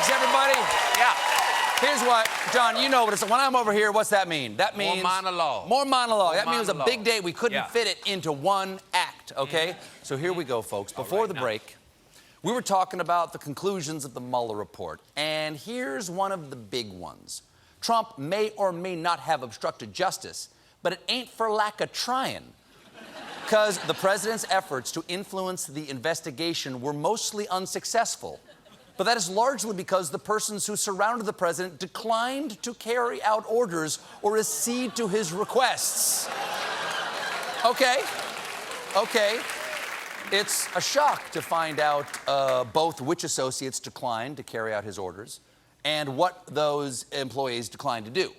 Thanks, everybody. Yeah. Here's what, John, you know what it's when I'm over here, what's that mean? That means... More monologue. More monologue. More That means it was a big day. We couldn't Yeah. fit it into one act, okay? So here we go, folks. Before the break, we were talking about the conclusions of the Mueller report. And here's one of the big ones. Trump may or may not have obstructed justice, but it ain't for lack of trying. Because the president's efforts to influence the investigation were mostly unsuccessful. But that is largely because the persons who surrounded the president declined to carry out orders or accede to his requests. Okay. It's a shock to find out both which associates declined to carry out his orders and what those employees declined to do.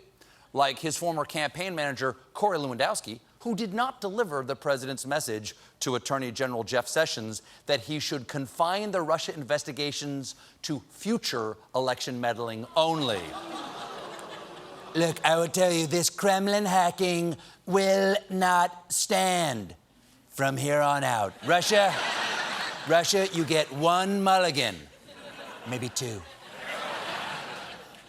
Like his former campaign manager, Corey Lewandowski, who did not deliver the president's message to Attorney General Jeff Sessions that he should confine the Russia investigations to future election meddling only. Look, I will tell you, this Kremlin hacking will not stand from here on out. Russia, you get one mulligan, maybe two.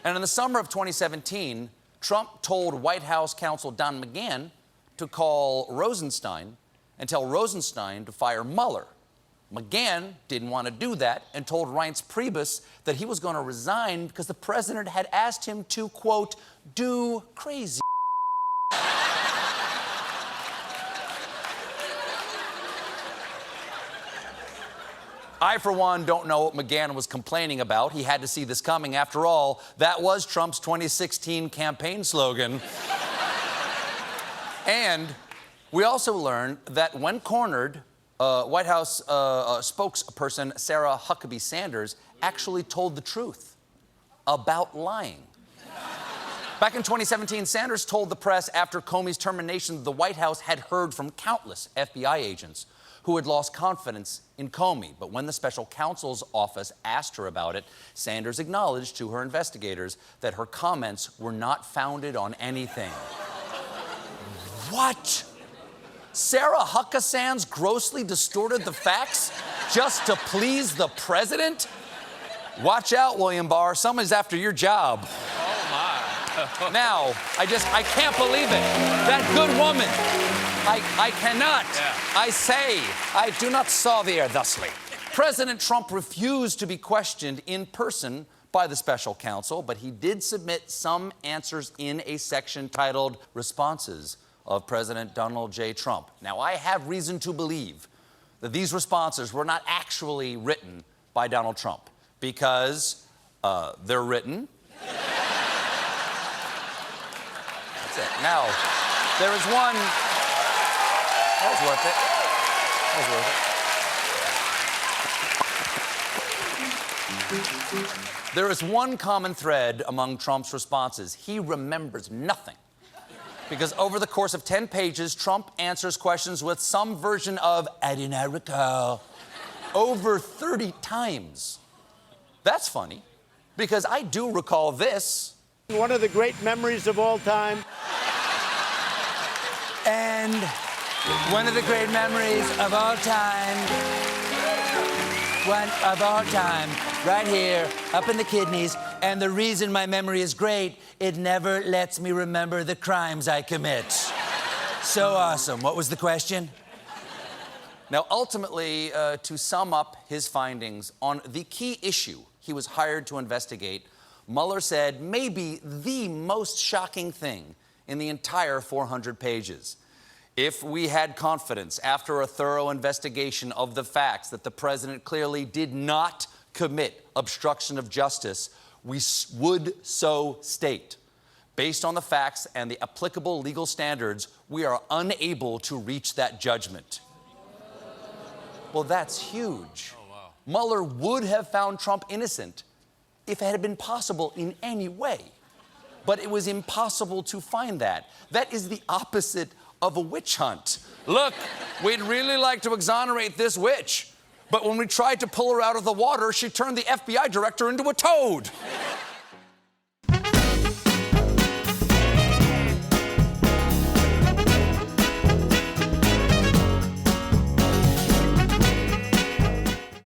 And in the summer of 2017, Trump told White House counsel Don McGahn to call Rosenstein and tell Rosenstein to fire Mueller. McGahn didn't want to do that and told Reince Priebus that he was going to resign because the president had asked him to, quote, do crazy. I, for one, don't know what McGahn was complaining about. He had to see this coming. After all, that was Trump's 2016 campaign slogan. And we also learned that when cornered, White House spokesperson Sarah Huckabee Sanders actually told the truth about lying. Back in 2017, Sanders told the press after Comey's termination, the White House had heard from countless FBI agents who had lost confidence in Comey. But when the special counsel's office asked her about it, Sanders acknowledged to her investigators that her comments were not founded on anything. What? Sarah Huckabee grossly distorted the facts just to please the president? Watch out, William Barr. Someone's after your job. Oh, my. Now, I can't believe it. That good woman. I cannot. Yeah. I say, I do not saw the air thusly. President Trump refused to be questioned in person by the special counsel, but he did submit some answers in a section titled Responses of President Donald J. Trump. Now, I have reason to believe that these responses were not actually written by Donald Trump because they're written. That's it. Now, there is one... That was worth it. That was worth it. There is one common thread among Trump's responses. He remembers nothing. Because over the course of 10 pages, Trump answers questions with some version of, I do not recall, over 30 times. That's funny, because I do recall this. One of the great memories of all time. And one of the great memories of all time. One of all time, right here, up in the kidneys. And the reason my memory is great, it never lets me remember the crimes I commit. So awesome. What was the question? Now, ultimately, to sum up his findings on the key issue he was hired to investigate, Mueller said maybe the most shocking thing in the entire 400 pages. If we had confidence after a thorough investigation of the facts that the president clearly did not commit obstruction of justice, we would so state. Based on the facts and the applicable legal standards, we are unable to reach that judgment. Well, that's huge. Oh, wow. Mueller would have found Trump innocent if it had been possible in any way. But it was impossible to find that. That is the opposite of a witch hunt. Look, we'd really like to exonerate this witch, but when we tried to pull her out of the water, she turned the FBI director into a toad.